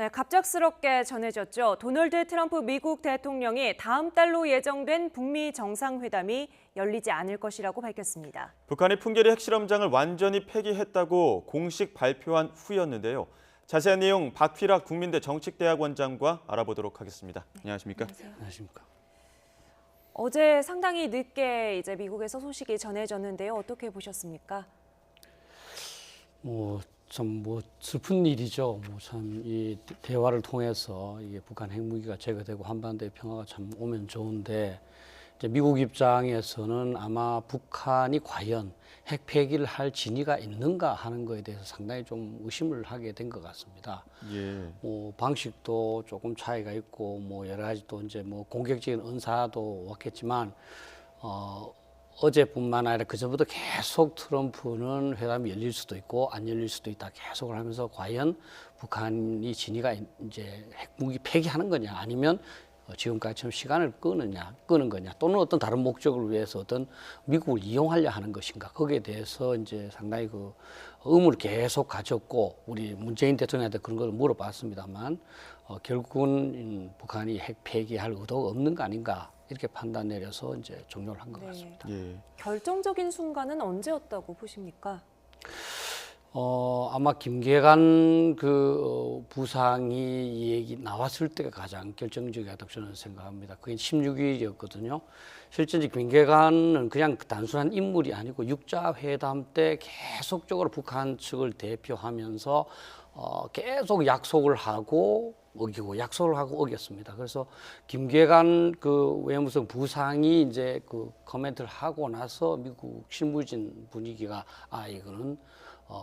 네, 갑작스럽게 전해졌죠. 도널드 트럼프 미국 대통령이 다음 달로 예정된 북미 정상회담이 열리지 않을 것이라고 밝혔습니다. 북한이 풍계리 핵실험장을 완전히 폐기했다고 공식 발표한 후였는데요. 자세한 내용 박휘락 국민대 정책대학원장과 알아보도록 하겠습니다. 안녕하십니까? 안녕하십니까? 어제 상당히 늦게 이제 미국에서 소식이 전해졌는데요. 어떻게 보셨습니까? 참 슬픈 일이죠. 참 이 대화를 통해서 이게 북한 핵무기가 제거되고 한반도의 평화가 참 오면 좋은데 이제 미국 입장에서는 아마 북한이 과연 핵 폐기를 할 진위가 있는가 하는 거에 대해서 상당히 좀 의심을 하게 된 것 같습니다. 예. 방식도 조금 차이가 있고 여러 가지 또 이제 공격적인 언사도 왔겠지만 어제뿐만 아니라 그전부터 계속 트럼프는 회담이 열릴 수도 있고 안 열릴 수도 있다 계속을 하면서 과연 북한이 진위가 이제 핵무기 폐기하는 거냐 아니면 지금까지처럼 시간을 끄는 거냐 또는 어떤 다른 목적을 위해서 어떤 미국을 이용하려 하는 것인가 거기에 대해서 이제 상당히 그 의문을 계속 가졌고 우리 문재인 대통령한테 그런 걸 물어봤습니다만 결국은 북한이 핵 폐기할 의도가 없는 거 아닌가 이렇게 판단 내려서 이제 종료를 한 것 같습니다. 예. 결정적인 순간은 언제였다고 보십니까? 아마 김계관 부상이 얘기 나왔을 때가 가장 결정적이었다고 저는 생각합니다. 그게 16일이었거든요. 실제 이제 김계관은 그냥 단순한 인물이 아니고 육자회담 때 계속적으로 북한 측을 대표하면서 계속 약속을 하고 어기고 약속을 하고 어겼습니다. 그래서 김계관 외무성 부상이 이제 코멘트를 하고 나서 미국 실무진 분위기가 이거는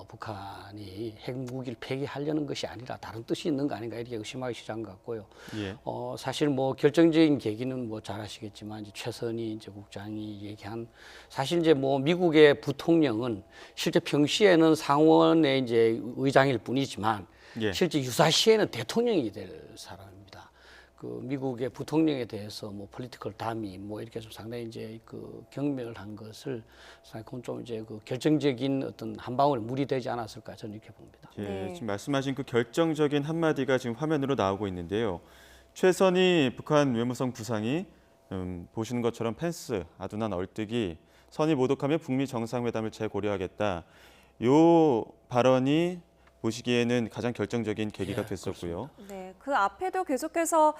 북한이 핵무기를 폐기하려는 것이 아니라 다른 뜻이 있는 거 아닌가 이렇게 의심하기 시작한 것 같고요. 예. 사실 결정적인 계기는 잘 아시겠지만 이제 최선희 이제 국장이 얘기한 사실 이제 미국의 부통령은 실제 평시에는 상원의 이제 의장일 뿐이지만 예. 실제 유사시에는 대통령이 될 사람입니다. 미국의 부통령에 대해서 폴리티컬 다미 이렇게 좀 상당히 이제 경멸을 한 것을 그건 좀 이제 결정적인 어떤 한 방울에 물이 되지 않았을까 저는 이렇게 봅니다. 예. 네. 지금 말씀하신 그 결정적인 한마디가 지금 화면으로 나오고 있는데요. 최선희 북한 외무성 부상이 보시는 것처럼 펜스 아두난 얼뜨기 선의 모독하며 북미 정상회담을 재고려하겠다. 요 발언이 보시기에는 가장 결정적인 계기가 됐었고요. 네, 그 앞에도 계속해서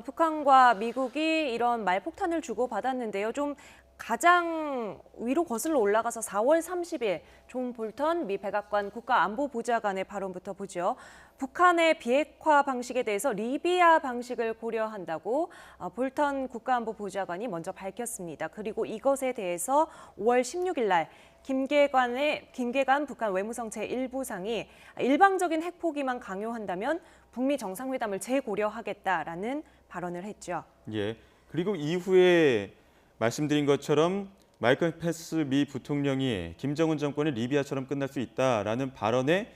북한과 미국이 이런 말폭탄을 주고받았는데요. 좀 가장 위로 거슬러 올라가서 4월 30일 존 볼턴 미 백악관 국가안보보좌관의 발언부터 보죠. 북한의 비핵화 방식에 대해서 리비아 방식을 고려한다고 볼턴 국가안보보좌관이 먼저 밝혔습니다. 그리고 이것에 대해서 5월 16일 날 김계관 북한 외무성 제1부상이 일방적인 핵포기만 강요한다면 북미 정상회담을 재고려하겠다라는 발언을 했죠. 예. 그리고 이후에 말씀드린 것처럼 마이클 펜스 미 부통령이 김정은 정권의 리비아처럼 끝날 수 있다라는 발언에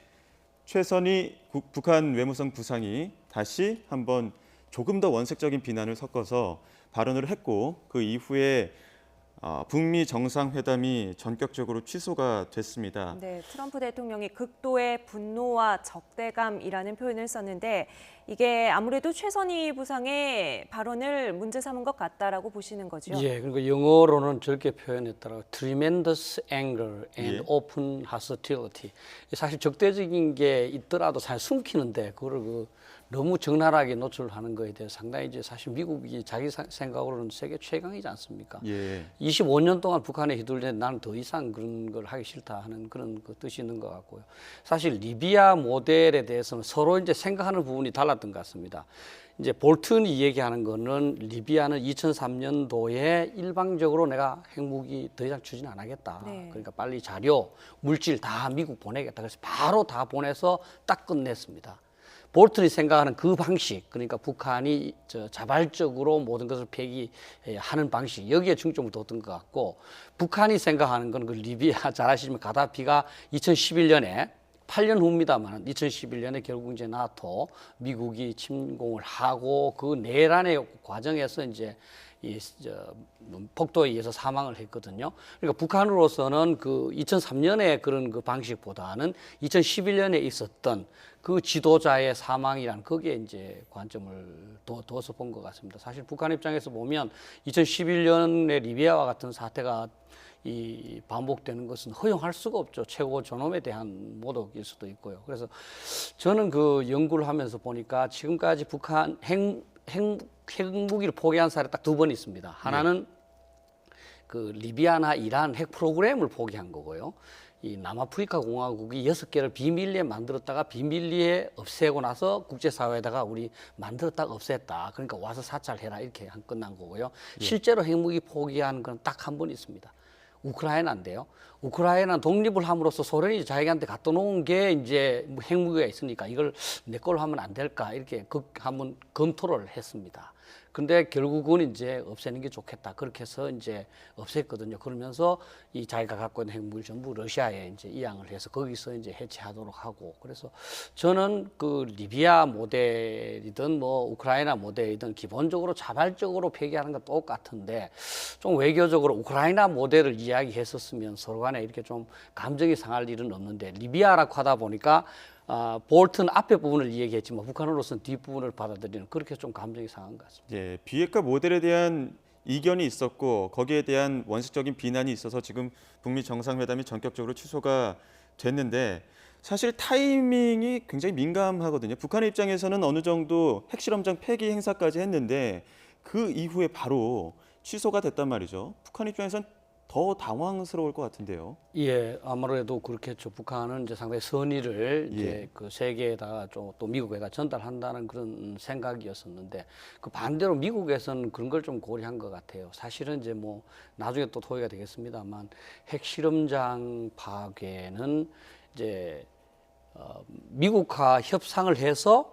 최선희 북한 외무성 부상이 다시 한번 조금 더 원색적인 비난을 섞어서 발언을 했고 그 이후에 북미 정상회담이 전격적으로 취소가 됐습니다. 네, 트럼프 대통령이 극도의 분노와 적대감이라는 표현을 썼는데 이게 아무래도 최선희 부상의 발언을 문제 삼은 것 같다라고 보시는 거죠? 예, 그리고 영어로는 저렇게 표현했더라고요. Tremendous anger and 예. open hostility. 사실 적대적인 게 있더라도 잘 숨기는데 그거를 너무 적나라하게 노출하는 거에 대해서 상당히 이제 사실 미국이 자기 생각으로는 세계 최강이지 않습니까? 예. 25년 동안 북한에 휘둘리는데 나는 더 이상 그런 걸 하기 싫다 하는 그런 뜻이 있는 것 같고요. 사실 리비아 모델에 대해서는 서로 이제 생각하는 부분이 달랐던 것 같습니다. 이제 볼튼이 얘기하는 거는 리비아는 2003년도에 일방적으로 내가 핵무기 더 이상 추진 안 하겠다. 네. 그러니까 빨리 자료, 물질 다 미국 보내겠다. 그래서 바로 다 보내서 딱 끝냈습니다. 볼튼이 생각하는 그 방식, 그러니까 북한이 자발적으로 모든 것을 폐기하는 방식, 여기에 중점을 뒀던 것 같고, 북한이 생각하는 건 리비아 잘 아시지만 가다피가 2011년에 8년 후입니다만 2011년에 결국 이제 나토 미국이 침공을 하고 그 내란의 과정에서 이제 폭도에 의해서 사망을 했거든요. 그러니까 북한으로서는 그 2003년의 그런 그 방식보다는 2011년에 있었던 그 지도자의 사망이란 거기에 이제 관점을 둬서 본 것 같습니다. 사실 북한 입장에서 보면 2011년의 리비아와 같은 사태가 이 반복되는 것은 허용할 수가 없죠. 최고 존엄에 대한 모독일 수도 있고요. 그래서 저는 그 연구를 하면서 보니까 지금까지 북한 핵무기를 포기한 사례 딱 두 번 있습니다. 하나는 그 리비아나 이란 핵 프로그램을 포기한 거고요. 이 남아프리카 공화국이 6개를 비밀리에 만들었다가 비밀리에 없애고 나서 국제사회에다가 우리 만들었다가 없앴다. 그러니까 와서 사찰해라 이렇게 끝난 거고요. 실제로 핵무기 포기한 건 딱 한 번 있습니다. 우크라이나인데요. 우크라이나는 독립을 함으로써 소련이 자기한테 갖다 놓은 게 이제 핵무기가 있으니까 이걸 내 걸로 하면 안 될까 이렇게 한번 검토를 했습니다. 근데 결국은 이제 없애는 게 좋겠다. 그렇게 해서 이제 없앴거든요. 그러면서 이 자기가 갖고 있는 핵무기를 전부 러시아에 이제 이양을 해서 거기서 이제 해체하도록 하고. 그래서 저는 그 리비아 모델이든 뭐 우크라이나 모델이든 기본적으로 자발적으로 폐기하는 건 똑같은데 좀 외교적으로 우크라이나 모델을 이야기했었으면 서로 간에 이렇게 좀 감정이 상할 일은 없는데 리비아라고 하다 보니까 볼튼 앞에 부분을 얘기했지만 북한으로서는 뒷부분을 받아들이는 그렇게 좀 감정이 상한 것 같습니다. 예, 비핵화 모델에 대한 이견이 있었고 거기에 대한 원칙적인 비난이 있어서 지금 북미 정상회담이 전격적으로 취소가 됐는데 사실 타이밍이 굉장히 민감하거든요. 북한의 입장에서는 어느 정도 핵실험장 폐기 행사까지 했는데 그 이후에 바로 취소가 됐단 말이죠. 북한 입장에서는 더 당황스러울 것 같은데요. 예, 아무래도 그렇겠죠. 북한은 이제 상당히 선의를 이제 예. 그 세계에다가 또 미국에다 전달한다는 그런 생각이었었는데 그 반대로 미국에서는 그런 걸 좀 고려한 것 같아요. 사실은 이제 뭐 나중에 또 토의가 되겠습니다만 핵실험장 파괴는 이제 미국과 협상을 해서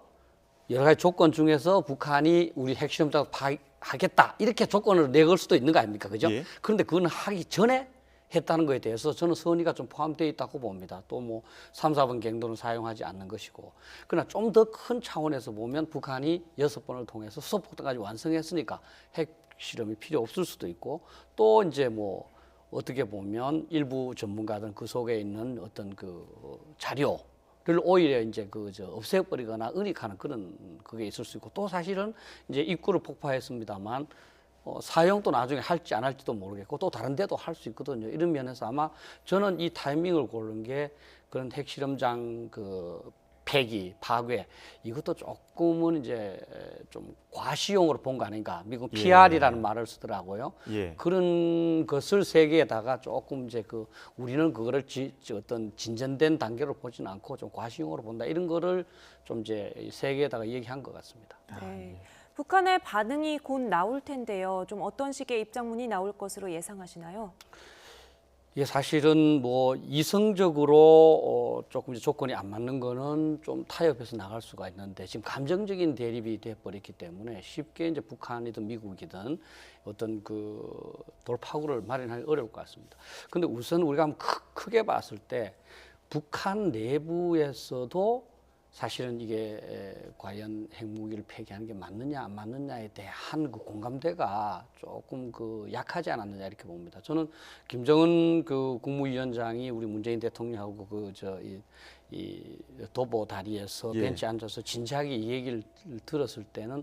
여러 가지 조건 중에서 북한이 우리 핵실험장 하겠다 이렇게 조건을 내걸 수도 있는 거 아닙니까, 그죠? 예. 그런데 그건 하기 전에 했다는 거에 대해서 저는 선의가 좀 포함되어 있다고 봅니다. 또 뭐 3, 4번 갱도는 사용하지 않는 것이고. 그러나 좀 더 큰 차원에서 보면 북한이 6번을 통해서 수소폭탄까지 완성했으니까 핵실험이 필요 없을 수도 있고 또 이제 뭐 어떻게 보면 일부 전문가들은 그 속에 있는 어떤 그 자료 를 오히려 이제 없애버리거나 은닉하는 그런 그게 있을 수 있고 또 사실은 이제 입구를 폭파했습니다만 사용도 나중에 할지 안 할지도 모르겠고 또 다른 데도 할 수 있거든요. 이런 면에서 아마 저는 이 타이밍을 고른 게 그런 핵실험장 그 폐기, 파괴 이것도 조금은 이제 좀 과시용으로 본 거 아닌가. 미국 PR이라는 말을 쓰더라고요. 예. 그런 것을 세계에다가 조금 이제 우리는 그거를 어떤 진전된 단계로 보지는 않고 좀 과시용으로 본다. 이런 거를 좀 이제 세계에다가 얘기한 것 같습니다. 네. 북한의 반응이 곧 나올 텐데요. 좀 어떤 식의 입장문이 나올 것으로 예상하시나요? 예, 사실은 뭐 이성적으로 조금 이제 조건이 안 맞는 거는 좀 타협해서 나갈 수가 있는데 지금 감정적인 대립이 돼버렸기 때문에 쉽게 이제 북한이든 미국이든 어떤 그 돌파구를 마련하기 어려울 것 같습니다. 근데 우선 우리가 한번 크게 봤을 때 북한 내부에서도 사실은 이게 과연 핵무기를 폐기하는 게 맞느냐 안 맞느냐에 대한 그 공감대가 조금 약하지 않았느냐 이렇게 봅니다. 저는 김정은 그 국무위원장이 우리 문재인 대통령하고 이 도보 다리에서 예. 벤치에 앉아서 진지하게 이 얘기를 들었을 때는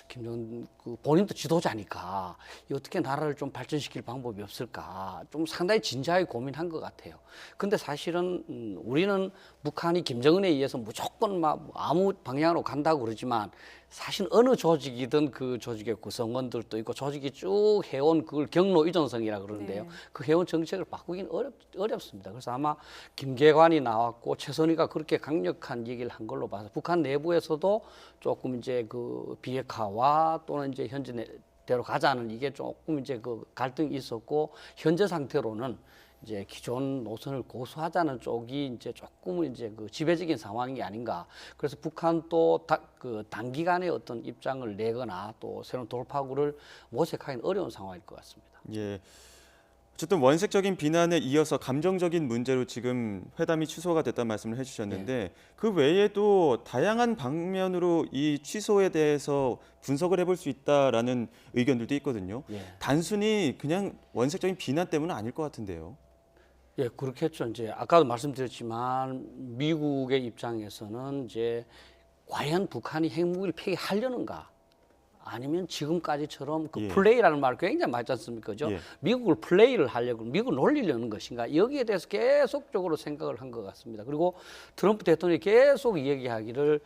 김정은 본인도 지도자니까 어떻게 나라를 좀 발전시킬 방법이 없을까 좀 상당히 진지하게 고민한 것 같아요. 근데 사실은 우리는 북한이 김정은에 의해서 무조건 막 아무 방향으로 간다고 그러지만 사실 어느 조직이든 그 조직의 구성원들도 있고 조직이 쭉 해온 그걸 경로 의존성이라 그러는데요. 네. 그 해온 정책을 바꾸기는 어렵습니다. 그래서 아마 김계관이 나왔고 최선희가 그렇게 강력한 얘기를 한 걸로 봐서 북한 내부에서도 조금 이제 그 비핵화와 또는 이제 현재대로 가자는 이게 조금 이제 그 갈등이 있었고 현재 상태로는 이제 기존 노선을 고수하자는 쪽이 이제 조금은 이제 그 지배적인 상황이 아닌가. 그래서 북한도 단기간에 어떤 입장을 내거나 또 새로운 돌파구를 모색하기는 어려운 상황일 것 같습니다. 예. 어쨌든 원색적인 비난에 이어서 감정적인 문제로 지금 회담이 취소가 됐다는 말씀을 해주셨는데 그 외에도 다양한 방면으로 이 취소에 대해서 분석을 해볼 수 있다라는 의견들도 있거든요. 예. 단순히 그냥 원색적인 비난 때문은 아닐 것 같은데요. 예, 그렇겠죠. 이제 아까도 말씀드렸지만 미국의 입장에서는 이제 과연 북한이 핵무기를 폐기하려는가? 아니면 지금까지처럼 그 예. 플레이라는 말 굉장히 많지 않습니까? 그죠? 예. 미국을 플레이를 하려고, 미국을 놀리려는 것인가? 여기에 대해서 계속적으로 생각을 한 것 같습니다. 그리고 트럼프 대통령이 계속 얘기하기를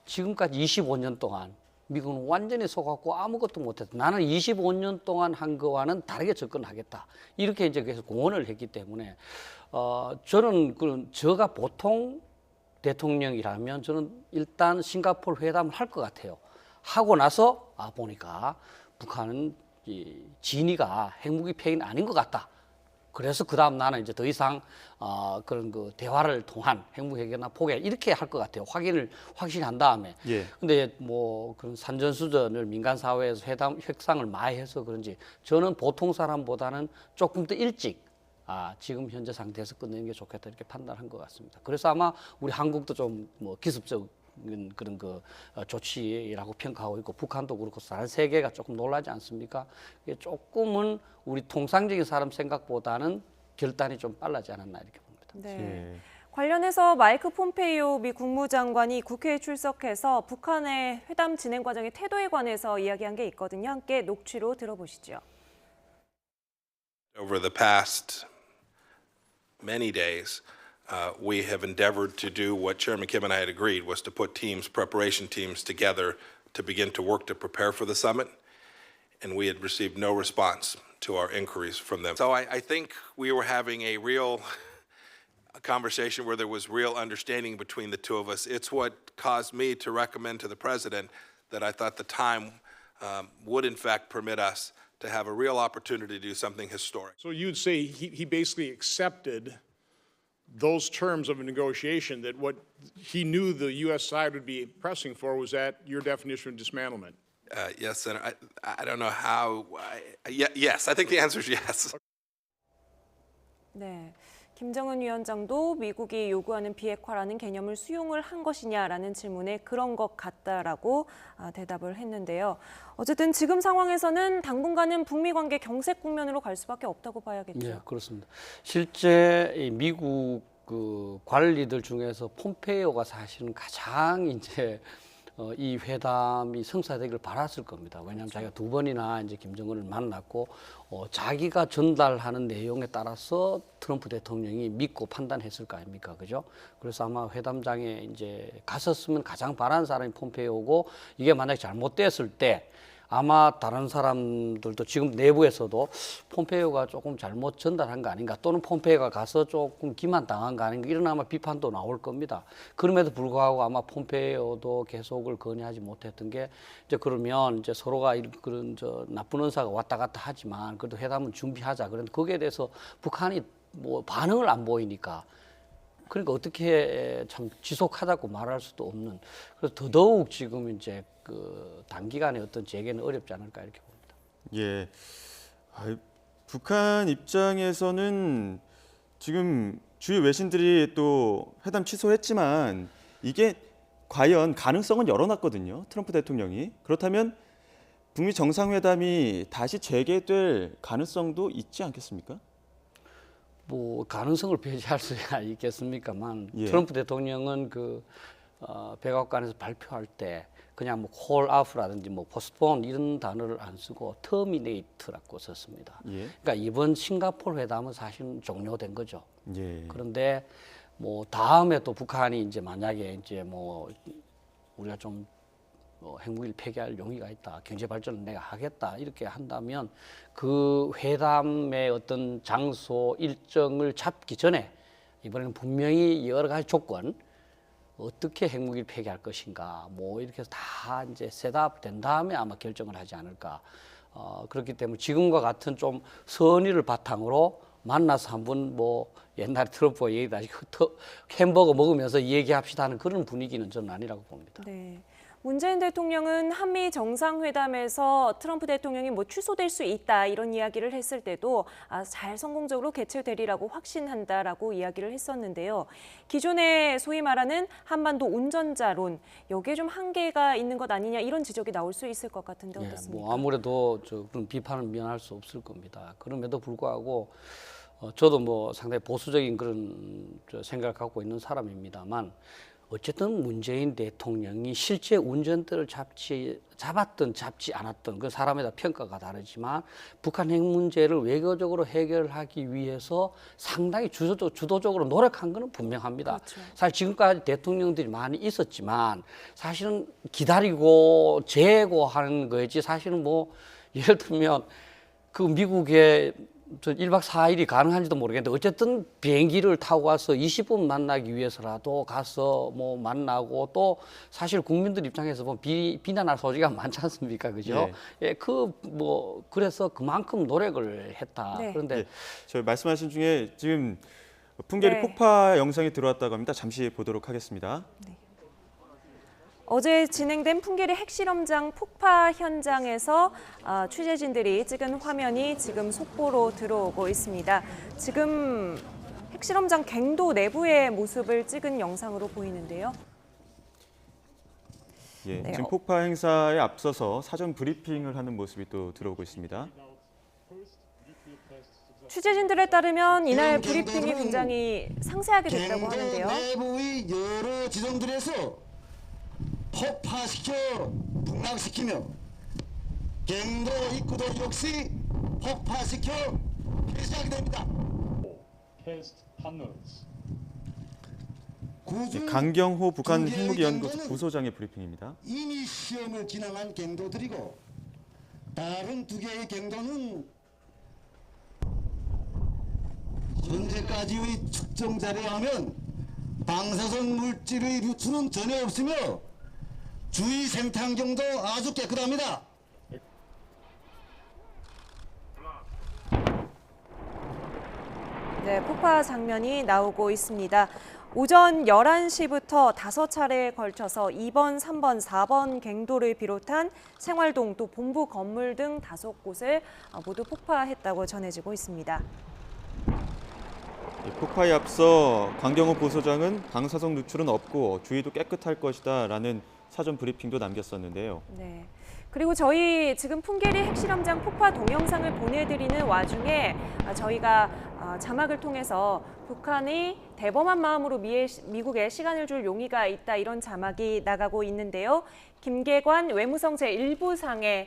지금까지 25년 동안 미국은 완전히 속았고 아무것도 못했다. 나는 25년 동안 한 거와는 다르게 접근하겠다. 이렇게 이제 계속 공언을 했기 때문에 저는 저가 보통 대통령이라면 저는 일단 싱가포르 회담을 할 것 같아요. 하고 나서 보니까 북한은 진위가 핵무기 폐기는 아닌 것 같다. 그래서 그 다음 나는 이제 더 이상 그런 그 대화를 통한 핵무기 해결이나 포기 이렇게 할 것 같아요. 확실히 한 다음에. 예. 근데 뭐 그런 산전수전을 민간 사회에서 협상을 많이 해서 그런지 저는 보통 사람보다는 조금 더 일찍 지금 현재 상태에서 끝내는 게 좋겠다 이렇게 판단한 것 같습니다. 그래서 아마 우리 한국도 좀 뭐 기습적 그런 그 조치라고 평가하고 있고 북한도 그렇고 다른 세계가 조금 놀라지 않습니까? 이게 조금은 우리 통상적인 사람 생각보다는 결단이 좀 빨라지 않았나 이렇게 봅니다. 네. 예. 관련해서 마이크 폼페이오 미 국무장관이 국회에 출석해서 북한의 회담 진행 과정의 태도에 관해서 이야기한 게 있거든요. 함께 녹취로 들어보시죠. Over the past many days, we have endeavored to do what Chairman Kim and I had agreed was to put preparation teams together to begin to work to prepare for the summit. And we had received no response to our inquiries from them. So I think we were having a conversation where there was real understanding between the two of us. It's what caused me to recommend to the president that I thought the time would in fact permit us to have a real opportunity to do something historic. So you'd say he basically accepted those terms of a negotiation, that what he knew the U.S. side would be pressing for was that your definition of dismantlement? Yes, Senator. I don't know how. Yes, I think the answer is yes. 네. 김정은 위원장도 미국이 요구하는 비핵화라는 개념을 수용을 한 것이냐라는 질문에 그런 것 같다라고 대답을 했는데요. 어쨌든 지금 상황에서는 당분간은 북미 관계 경색 국면으로 갈 수밖에 없다고 봐야겠죠. 네, 그렇습니다. 실제 이 미국 그 관리들 중에서 폼페이오가 사실은 가장 이제 이 회담이 성사되기를 바랐을 겁니다. 왜냐하면 자기가 두 번이나 이제 김정은을 만났고 자기가 전달하는 내용에 따라서 트럼프 대통령이 믿고 판단했을 거 아닙니까, 그죠? 그래서 아마 회담장에 이제 갔었으면 가장 바라는 사람이 폼페이오고 이게 만약에 잘못됐을 때 아마 다른 사람들도 지금 내부에서도 폼페이오가 조금 잘못 전달한 거 아닌가 또는 폼페이오가 가서 조금 기만당한 거 아닌가 이런 아마 비판도 나올 겁니다. 그럼에도 불구하고 아마 폼페이오도 계속을 건의하지 못했던 게 이제 그러면 이제 서로가 그런 나쁜 언사가 왔다 갔다 하지만 그래도 회담은 준비하자. 그런데 거기에 대해서 북한이 뭐 반응을 안 보이니까 그러니까 어떻게 참 지속하자고 말할 수도 없는 그래서 더더욱 지금 이제 그 단기간에 어떤 재개는 어렵지 않을까 이렇게 봅니다. 예. 북한 입장에서는 지금 주요 외신들이 또 회담 취소했지만 이게 과연 가능성은 열어놨거든요. 트럼프 대통령이. 그렇다면 북미 정상회담이 다시 재개될 가능성도 있지 않겠습니까? 뭐 가능성을 배제할 수야 있겠습니까만 예. 트럼프 대통령은 그 백악관에서 발표할 때 그냥 뭐 call off라든지 뭐 postpone 이런 단어를 안 쓰고 terminate라고 썼습니다. 예. 그러니까 이번 싱가포르 회담은 사실 종료된 거죠. 예. 그런데 뭐 다음에 또 북한이 이제 만약에 이제 뭐 우리가 좀 핵무기를 폐기할 용의가 있다, 경제 발전을 내가 하겠다 이렇게 한다면 그 회담의 어떤 장소 일정을 잡기 전에 이번에는 분명히 여러 가지 조건 어떻게 핵무기를 폐기할 것인가 뭐 이렇게 해서 다 이제 셋업된 다음에 아마 결정을 하지 않을까. 그렇기 때문에 지금과 같은 좀 선의를 바탕으로 만나서 한번 뭐 옛날에 트럼프가 얘기하지 햄버거 먹으면서 얘기합시다 하는 그런 분위기는 저는 아니라고 봅니다. 네. 문재인 대통령은 한미 정상회담에서 트럼프 대통령이 뭐 취소될 수 있다 이런 이야기를 했을 때도 잘 성공적으로 개최되리라고 확신한다라고 이야기를 했었는데요. 기존에 소위 말하는 한반도 운전자론 여기에 좀 한계가 있는 것 아니냐 이런 지적이 나올 수 있을 것 같은데 어떻습니까? 뭐 아무래도 그런 비판을 면할 수 없을 겁니다. 그럼에도 불구하고 저도 뭐 상당히 보수적인 그런 생각을 갖고 있는 사람입니다만 어쨌든 문재인 대통령이 실제 운전대를 잡았든 잡지 않았든 그 사람에 따라 평가가 다르지만 북한 핵 문제를 외교적으로 해결하기 위해서 상당히 주도적으로 노력한 것은 분명합니다. 그렇죠. 사실 지금까지 대통령들이 많이 있었지만 사실은 기다리고 재고하는 거지 사실은 뭐 예를 들면 그 미국의 1박 4일이 가능한지도 모르겠는데 어쨌든 비행기를 타고 가서 20분 만나기 위해서라도 가서 뭐 만나고 또 사실 국민들 입장에서 보면 비난할 소지가 많지 않습니까? 그죠? 예, 그래서 그만큼 노력을 했다. 네. 그런데 저 말씀하신 중에 지금 풍계리 네. 폭파 영상이 들어왔다고 합니다. 잠시 보도록 하겠습니다. 어제 진행된 풍계리 핵실험장 폭파 현장에서 취재진들이 찍은 화면이 지금 속보로 들어오고 있습니다. 지금 핵실험장 갱도 내부의 모습을 찍은 영상으로 보이는데요. 예, 네, 지금 폭파 행사에 앞서서 사전 브리핑을 하는 모습이 또 들어오고 있습니다. 취재진들에 따르면 이날 브리핑이 굉장히 상세하게 됐다고 갱도 하는데요. 내부의 여러 지점들에서 폭파시켜 북락시키며 갱도 입구도 역시 폭파시켜 폐쇄하게 됩니다. test tunnels. 구중 강경호 북한 두 개의 핵무기연구소 갱도는 부소장의 브리핑입니다. 이미 시험을 지나간 갱도들이고 다른 두 개의 갱도는 현재까지의 측정 자료에 하면 방사선 물질의 유출은 전혀 없으며 주위 생태환경도 아주 깨끗합니다. 네, 폭파 장면이 나오고 있습니다. 오전 11시부터 5차례에 걸쳐서 2번, 3번, 4번 갱도를 비롯한 생활동 또 본부 건물 등 5곳을 모두 폭파했다고 전해지고 있습니다. 폭파에 앞서 강경호 부소장은 방사성 누출은 없고 주위도 깨끗할 것이다라는 사전 브리핑도 남겼었는데요. 네. 그리고 저희 지금 풍계리 핵실험장 폭파 동영상을 보내드리는 와중에 저희가 자막을 통해서 북한이 대범한 마음으로 미국에 시간을 줄 용의가 있다 이런 자막이 나가고 있는데요. 김계관 외무성 제1부상의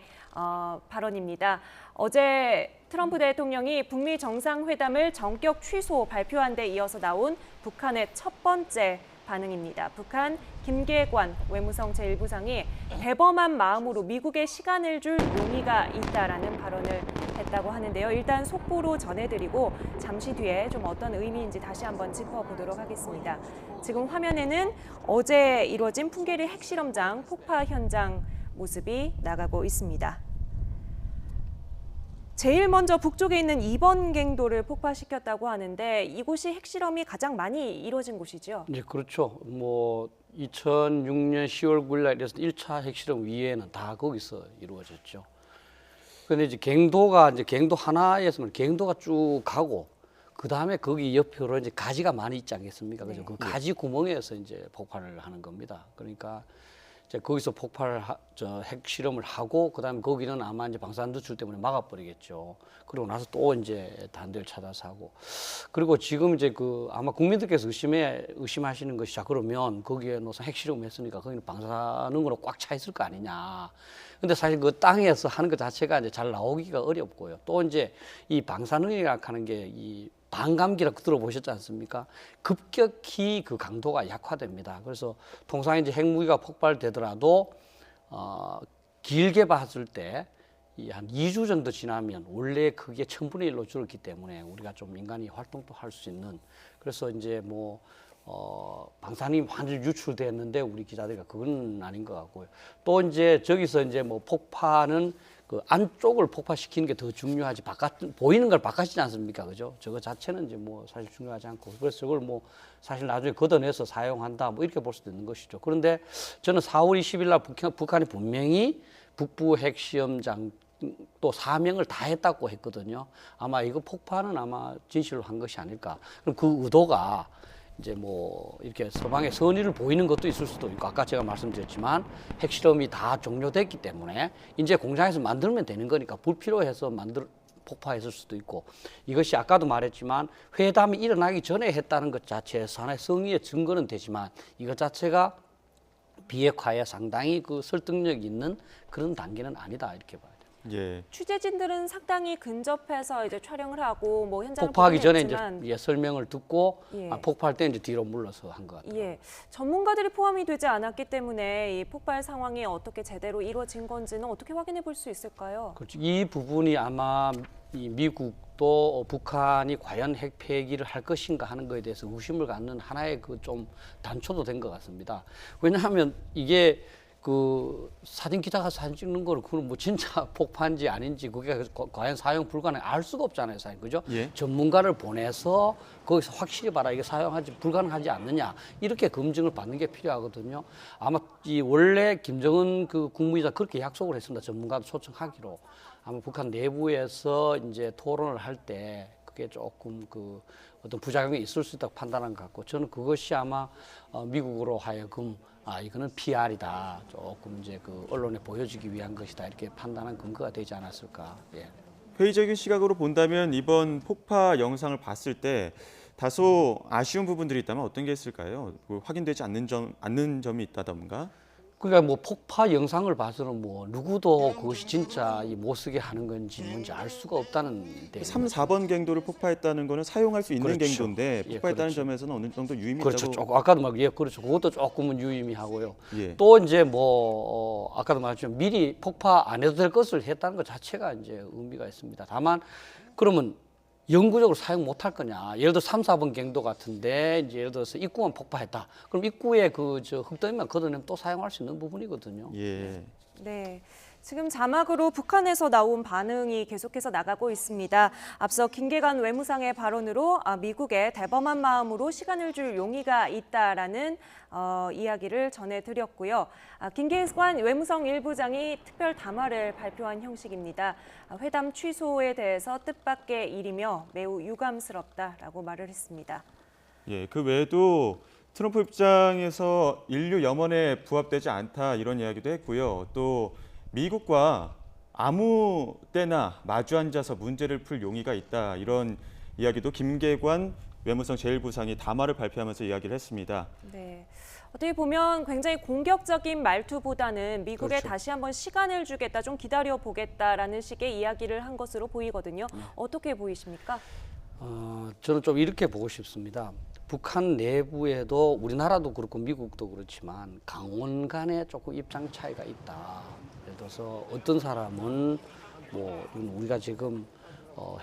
발언입니다. 어제 트럼프 대통령이 북미 정상회담을 전격 취소 발표한 데 이어서 나온 북한의 첫 번째 반응입니다. 북한 김계관 외무성 제1부상이 대범한 마음으로 미국에 시간을 줄 용의가 있다라는 발언을 했다고 하는데요. 일단 속보로 전해드리고 잠시 뒤에 좀 어떤 의미인지 다시 한번 짚어보도록 하겠습니다. 지금 화면에는 어제 이루어진 풍계리 핵실험장 폭파 현장 모습이 나가고 있습니다. 제일 먼저 북쪽에 있는 2번 갱도를 폭파시켰다고 하는데 이곳이 핵실험이 가장 많이 이루어진 곳이죠. 네, 그렇죠. 뭐 2006년 10월 9일 날 이래서 1차 핵실험 위에는 다 거기서 이루어졌죠. 그런데 이제 갱도 하나에서는 갱도가 쭉 가고 그 다음에 거기 옆으로 이제 가지가 많이 있지 않겠습니까? 그죠? 그 가지 구멍에서 이제 폭발을 하는 겁니다. 그러니까 이제 거기서 핵실험을 하고 그다음에 거기는 아마 이제 방사선 누출 때문에 막아버리겠죠. 그리고 나서 또 이제 단대를 찾아서 하고 그리고 지금 이제 아마 국민들께서 의심하시는 것이 자 그러면 거기에 무슨 핵실험을 했으니까 거기는 방사능으로 꽉 차 있을 거 아니냐. 근데 사실 그 땅에서 하는 것 자체가 이제 잘 나오기가 어렵고요. 또 이제 이 방사능이라고 하는 게 이 반감기라고 들어보셨지 않습니까? 급격히 그 강도가 약화됩니다. 그래서 통상 이제 핵무기가 폭발되더라도 길게 봤을 때 한 2주 정도 지나면 원래 그게 1000분의 1로 줄었기 때문에 우리가 좀 인간이 활동도 할 수 있는 그래서 이제 방사능이 완전히 유출됐는데 우리 기자들이 그건 아닌 것 같고요. 또 이제 저기서 이제 폭파는 그 안쪽을 폭파시키는 게 더 중요하지 바깥 보이는 걸 바깥이지 않습니까, 그죠? 저거 자체는 이제 뭐 사실 중요하지 않고 그래서 저걸 뭐 사실 나중에 걷어내서 사용한다 뭐 이렇게 볼 수도 있는 것이죠. 그런데 저는 4월 20일 날 북한이 분명히 북부 핵시험장 또 사명을 다 했다고 했거든요. 아마 이거 폭파는 아마 진실로 한 것이 아닐까. 그럼 그 의도가 이제 뭐 이렇게 서방의 선의를 보이는 것도 있을 수도 있고 아까 제가 말씀드렸지만 핵실험이 다 종료됐기 때문에 이제 공장에서 만들면 되는 거니까 불필요해서 폭파했을 수도 있고 이것이 아까도 말했지만 회담이 일어나기 전에 했다는 것 자체에서 하나의 성의의 증거는 되지만 이것 자체가 비핵화에 상당히 그 설득력 있는 그런 단계는 아니다 이렇게 봐요. 예. 취재진들은 상당히 근접해서 이제 촬영을 하고 뭐 현장을 폭파하기 전에 했지만, 이제 설명을 듣고 예. 폭파할 때 이제 뒤로 물러서 한 것 같아요. 예, 전문가들이 포함이 되지 않았기 때문에 이 폭발 상황이 어떻게 제대로 이루어진 건지는 어떻게 확인해 볼 수 있을까요? 그렇죠. 이 부분이 아마 이 미국도 북한이 과연 핵 폐기를 할 것인가 하는 것에 대해서 의심을 갖는 하나의 그 좀 단초도 된 것 같습니다. 왜냐하면 이게 그 사진 기자가 사진 찍는 거를 그건 뭐 진짜 폭파인지 아닌지 그게 과연 사용 불가능 알 수가 없잖아요, 사실 그죠? 예. 전문가를 보내서 거기서 확실히 봐라 이게 사용하지 불가능하지 않느냐 이렇게 검증을 받는 게 필요하거든요. 아마 이 원래 김정은 그 국무위가 그렇게 약속을 했습니다. 전문가도 초청하기로. 아마 북한 내부에서 이제 토론을 할 때 그게 조금 그 어떤 부작용이 있을 수 있다고 판단한 것 같고 저는 그것이 아마 미국으로 하여금 이거는 PR이다. 조금 이제 그 언론에 보여주기 위한 것이다. 이렇게 판단한 근거가 되지 않았을까. 예. 회의적인 시각으로 본다면 이번 폭파 영상을 봤을 때 다소 아쉬운 부분들이 있다면 어떤 게 있을까요? 뭐 확인되지 않는 점이 있다던가? 그러니까 뭐 폭파 영상을 봐서는 뭐 누구도 그것이 진짜 못 쓰게 하는 건지 뭔지 알 수가 없다는 데. 3, 4번 갱도를 폭파했다는 거는 사용할 수 있는 그렇죠. 갱도인데 예, 폭파했다는 그렇죠. 점에서는 어느 정도 유의미 그렇죠. 있다고. 조금 아까도 막 그렇죠. 그것도 조금은 유의미하고요. 예. 또 이제 뭐 아까도 말했지만 미리 폭파 안 해도 될 것을 했다는 것 자체가 이제 의미가 있습니다. 다만 그러면 영구적으로 사용 못할 거냐? 예를 들어 3, 4번 갱도 같은데 이제 예를 들어서 입구만 폭파했다. 그럼 입구에 그 흙더미만 걷어내면 또 사용할 수 있는 부분이거든요. 예. 네. 지금 자막으로 북한에서 나온 반응이 계속해서 나가고 있습니다. 앞서 김계관 외무상의 발언으로 미국에 대범한 마음으로 시간을 줄 용의가 있다라는 이야기를 전해드렸고요. 김계관 외무성 일부장이 특별 담화를 발표한 형식입니다. 회담 취소에 대해서 뜻밖의 일이며 매우 유감스럽다라고 말을 했습니다. 예. 그 외에도 트럼프 입장에서 인류 염원에 부합되지 않다 이런 이야기도 했고요. 또 미국과 아무 때나 마주 앉아서 문제를 풀 용의가 있다 이런 이야기도 김계관 외무성 제1부상이 담화를 발표하면서 이야기를 했습니다. 네. 어떻게 보면 굉장히 공격적인 말투보다는 미국에 그렇죠. 다시 한번 시간을 주겠다, 좀 기다려보겠다라는 식의 이야기를 한 것으로 보이거든요. 어떻게 보이십니까? 저는 좀 이렇게 보고 싶습니다. 북한 내부에도 우리나라도 그렇고 미국도 그렇지만 강원 간에 조금 입장 차이가 있다. 예를 들어서 어떤 사람은 뭐 우리가 지금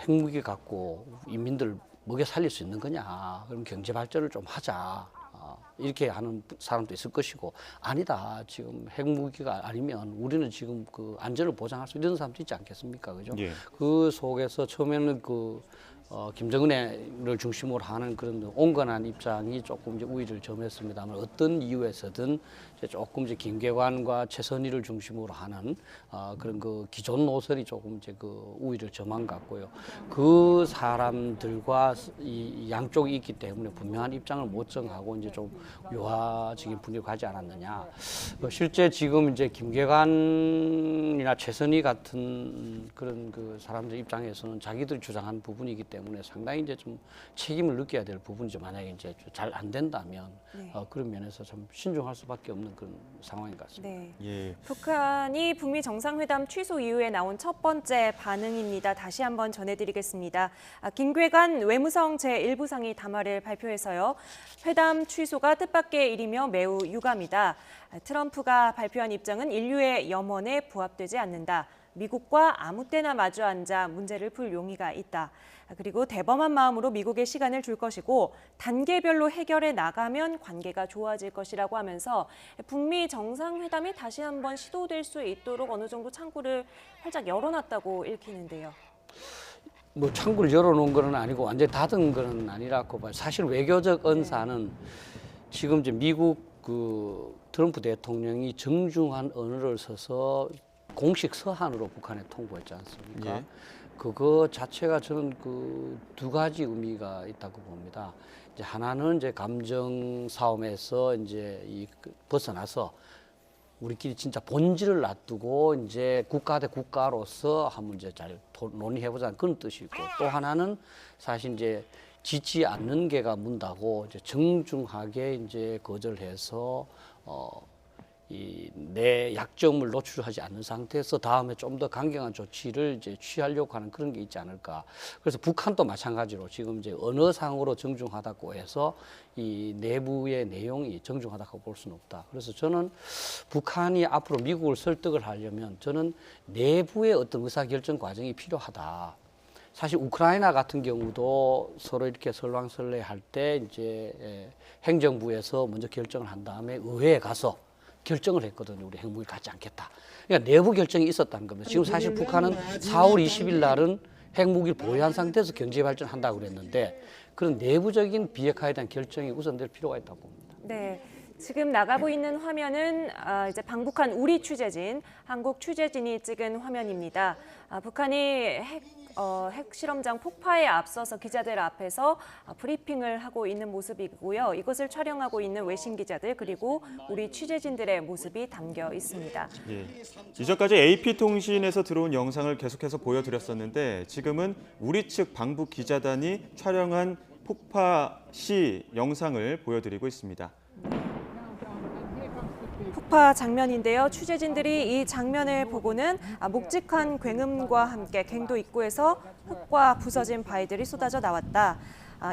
핵무기 갖고 인민들 먹여 살릴 수 있는 거냐. 그럼 경제 발전을 좀 하자. 이렇게 하는 사람도 있을 것이고 아니다. 지금 핵무기가 아니면 우리는 지금 그 안전을 보장할 수 있는 사람도 있지 않겠습니까? 그죠? 예. 그 속에서 처음에는 김정은을 중심으로 하는 그런 온건한 입장이 조금 이제 우위를 점했습니다만 어떤 이유에서든 이제 조금 이제 김계관과 최선희를 중심으로 하는 그런 그 기존 노선이 조금 이제 그 우위를 점한 것 같고요. 그 사람들과 이 양쪽이 있기 때문에 분명한 입장을 못 정하고 이제 좀 유화적인 분위기를 가지 않았느냐. 실제 지금 이제 김계관이나 최선희 같은 그런 그 사람들 입장에서는 자기들이 주장한 부분이기 때문에 상당히 이제 좀 책임을 느껴야 될 부분이죠. 만약에 이제 잘 안 된다면 네. 그런 면에서 좀 신중할 수밖에 없는 그런 상황인 것 같습니다. 네. 예. 북한이 북미 정상회담 취소 이후에 나온 첫 번째 반응입니다. 다시 한번 전해드리겠습니다. 김계관 외무성 제1부상이 담화를 발표해서요. 회담 취소가 뜻밖의 일이며 매우 유감이다. 트럼프가 발표한 입장은 인류의 염원에 부합되지 않는다. 미국과 아무 때나 마주 앉아 문제를 풀 용의가 있다. 그리고 대범한 마음으로 미국에 시간을 줄 것이고 단계별로 해결해 나가면 관계가 좋아질 것이라고 하면서 북미 정상회담이 다시 한번 시도될 수 있도록 어느 정도 창구를 활짝 열어놨다고 읽히는데요. 뭐 창구를 열어놓은 건 아니고 완전히 닫은 건 아니라고 봐요. 사실 외교적 언사는 지금 이제 미국 그 트럼프 대통령이 정중한 언어를 써서 공식 서한으로 북한에 통보했지 않습니까? 예. 그거 자체가 저는 그 두 가지 의미가 있다고 봅니다. 이제 하나는 이제 감정 싸움에서 이제 벗어나서 우리끼리 진짜 본질을 놔두고 이제 국가 대 국가로서 한번 이제 잘 논의해보자는 그런 뜻이고, 또 하나는 사실 이제 짓지 않는 게가 문다고 이제 정중하게 이제 거절해서 이 내 약점을 노출하지 않는 상태에서 다음에 좀 더 강경한 조치를 이제 취하려고 하는 그런 게 있지 않을까. 그래서 북한도 마찬가지로 지금 이제 언어상으로 정중하다고 해서 이 내부의 내용이 정중하다고 볼 수는 없다. 그래서 저는 북한이 앞으로 미국을 설득을 하려면 저는 내부의 어떤 의사결정 과정이 필요하다. 사실 우크라이나 같은 경우도 서로 이렇게 설왕설래할 때 이제 행정부에서 먼저 결정을 한 다음에 의회에 가서 결정을 했거든요. 우리 핵무기를 갖지 않겠다. 그러니까 내부 결정이 있었다는 겁니다. 지금 사실 북한은 4월 20일 날은 핵무기를 보유한 상태에서 경제 발전한다고 그랬는데 그런 내부적인 비핵화에 대한 결정이 우선될 필요가 있다고 봅니다. 네. 지금 나가고 있는 화면은 이제 방북한 우리 취재진, 한국 취재진이 찍은 화면입니다. 북한이 핵실험장 폭파에 앞서서 기자들 앞에서 브리핑을 하고 있는 모습이고요. 이것을 촬영하고 있는 외신 기자들 그리고 우리 취재진들의 모습이 담겨 있습니다. 예. 이전까지 AP통신에서 들어온 영상을 계속해서 보여드렸었는데 지금은 우리 측 방북 기자단이 촬영한 폭파 시 영상을 보여드리고 있습니다. 폭파 장면인데요. 취재진들이 이 장면을 보고는 묵직한 굉음과 함께 갱도 입구에서 흙과 부서진 바위들이 쏟아져 나왔다.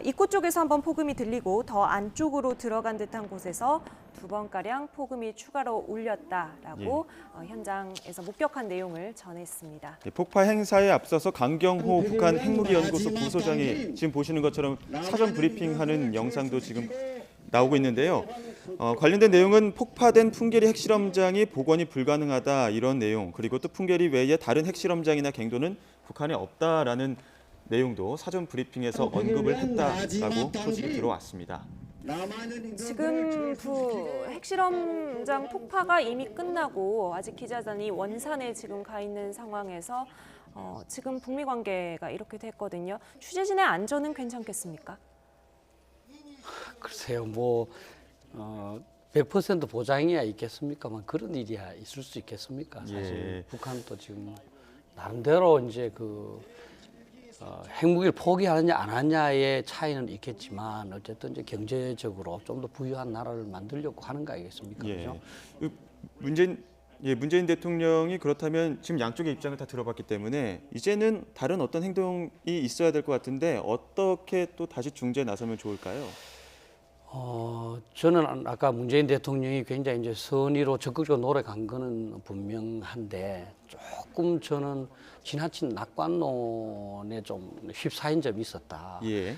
입구 쪽에서 한번 폭음이 들리고 더 안쪽으로 들어간 듯한 곳에서 2번가량 폭음이 추가로 울렸다라고 현장에서 목격한 내용을 전했습니다. 폭파 행사에 앞서서 강경호 북한 핵무기연구소 부소장이 지금 보시는 것처럼 사전 브리핑하는 영상도 지금 나오고 있는데요. 관련된 내용은 폭파된 풍계리 핵실험장이 복원이 불가능하다 이런 내용, 그리고 또 풍계리 외에 다른 핵실험장이나 갱도는 북한에 없다라는 내용도 사전 브리핑에서 언급을 했다라고 소식이 들어왔습니다. 지금 핵실험장 폭파가 이미 끝나고 아직 기자단이 원산에 지금 가 있는 상황에서 지금 북미 관계가 이렇게 됐거든요. 취재진의 안전은 괜찮겠습니까? 글쎄요, 뭐 100% 보장이야 있겠습니까만 그런 일이야 있을 수 있겠습니까? 사실 북한도 지금 나름대로 이제 핵무기를 포기하느냐 안 하느냐의 차이는 있겠지만 어쨌든 이제 경제적으로 좀 더 부유한 나라를 만들려고 하는 거 아니겠습니까? 그렇죠? 문재인 대통령이 그렇다면 지금 양쪽의 입장을 다 들어봤기 때문에 이제는 다른 어떤 행동이 있어야 될 것 같은데 어떻게 또 다시 중재에 나서면 좋을까요? 저는 아까 문재인 대통령이 굉장히 이제 선의로 적극적으로 노력한 거는 분명한데 조금 저는 지나친 낙관론에 좀 휩싸인 점이 있었다. 예.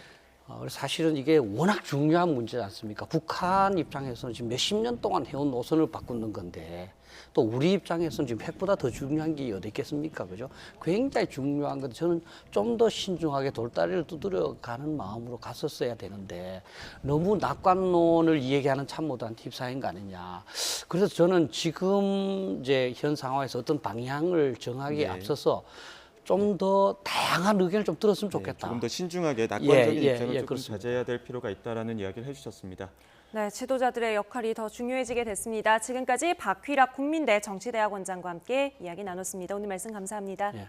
사실은 이게 워낙 중요한 문제지 않습니까? 북한 입장에서는 지금 몇십 년 동안 해온 노선을 바꾸는 건데 또 우리 입장에서는 지금 핵보다 더 중요한 게 어디 있겠습니까? 그죠? 굉장히 중요한 건데 저는 좀 더 신중하게 돌다리를 두드려 가는 마음으로 갔었어야 되는데 너무 낙관론을 이야기하는 참모들한테 휩싸인 거 아니냐. 그래서 저는 지금 이제 현 상황에서 어떤 방향을 정하기에 앞서서 좀 더 다양한 의견을 좀 들었으면 좋겠다. 조금 더 신중하게 낙관적인 입장을 조금 그렇습니다. 자제해야 될 필요가 있다라는 이야기를 해주셨습니다. 네, 지도자들의 역할이 더 중요해지게 됐습니다. 지금까지 박휘락 국민대 정치대학원장과 함께 이야기 나눴습니다. 오늘 말씀 감사합니다. 예.